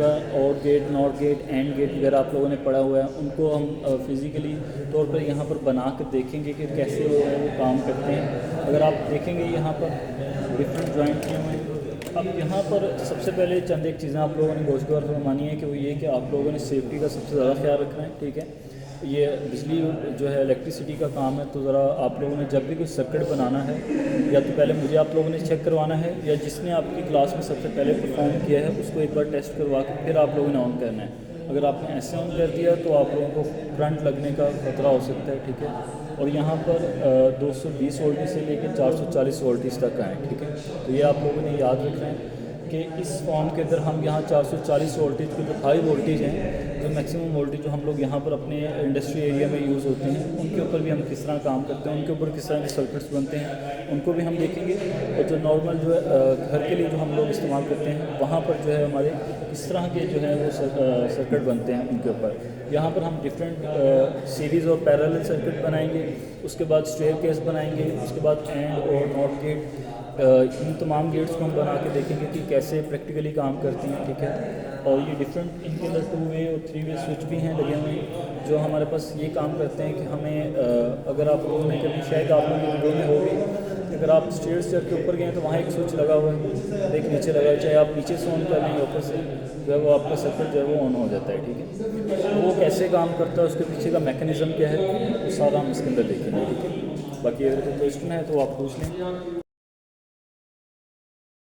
और gate, not gate, and gate वगैरह आप लोगों ने पढ़ा हुआ है, उनको हम फिज़िकली तौर पर यहाँ पर बना कर देखेंगे कि कैसे वो काम करते हैं। अगर आप देखेंगे यहाँ पर डिफरेंट जॉइंट किए हुए हैं। अब यहाँ पर सबसे पहले चंद एक चीज़ें आप लोगों ने गोश्तवार फरमानी है कि वो ये कि आप लोगों ने सेफ्टी का सबसे ज़्यादा ख्याल रखना है, ठीक है। ये बिजली जो है इलेक्ट्रिसिटी का काम है, तो ज़रा आप लोगों ने जब भी कोई सर्किट बनाना है, या तो पहले मुझे आप लोगों ने चेक करवाना है, या जिसने आपकी क्लास में सबसे पहले परफॉर्म किया है उसको एक बार टेस्ट करवा के फिर आप लोगों ने ऑन करना है। अगर आपने ऐसे ऑन कर दिया तो आप लोगों को करंट लगने का खतरा हो सकता है, ठीक है। और यहाँ पर 220 वोल्टेज से लेकर 440 वोल्टेज तक का है, ठीक है। तो ये आप लोगों ने याद रखना है कि इस फॉर्म के अंदर हम यहाँ 440 वोल्टेज के जो हाई वोल्टेज हैं, जो मैक्सिमम वोल्टेज जो हम लोग यहाँ पर अपने इंडस्ट्री एरिया में यूज़ होते हैं, उनके ऊपर भी हम किस तरह काम करते हैं, उनके ऊपर किस तरह के सर्किट्स बनते हैं, उनको भी हम देखेंगे। और जो नॉर्मल जो है घर के लिए जो हम लोग इस्तेमाल करते हैं, वहाँ पर जो है हमारे किस तरह के जो है वो सर्किट बनते हैं उनके ऊपर। यहाँ पर हम डिफरेंट सीरीज़ और पैरेलल सर्किट बनाएंगे, उसके बाद स्टेयरकेस बनाएंगे, उसके बाद एंड और नॉट गेट, इन तमाम गेट्स को हम बना के देखेंगे कि कैसे प्रैक्टिकली काम करती हैं, ठीक है। और ये डिफरेंट इनके अंदर 2 वे और 3 वे स्विच भी हैं लगे हुए हैं, जो हमारे पास ये काम करते हैं कि हमें अगर आप लोगों ने कभी शायद आप लोगों की वीडियो में होगी कि अगर आप स्टेयर्स चढ़ के ऊपर गए तो वहाँ एक स्विच लगा हुआ है, एक नीचे लगा है, चाहे आप नीचे से ऑन कर लें ऊपर से जो है वो आपका सर्किट जो है वो ऑन हो जाता है, ठीक है। तो वो कैसे काम करता है, उसके पीछे का मैकेनिज़्म क्या है, वो सारा हम इसके अंदर देखेंगे, ठीक है। बाकी अगर कोई क्वेश्चन है तो आप पूछ लें।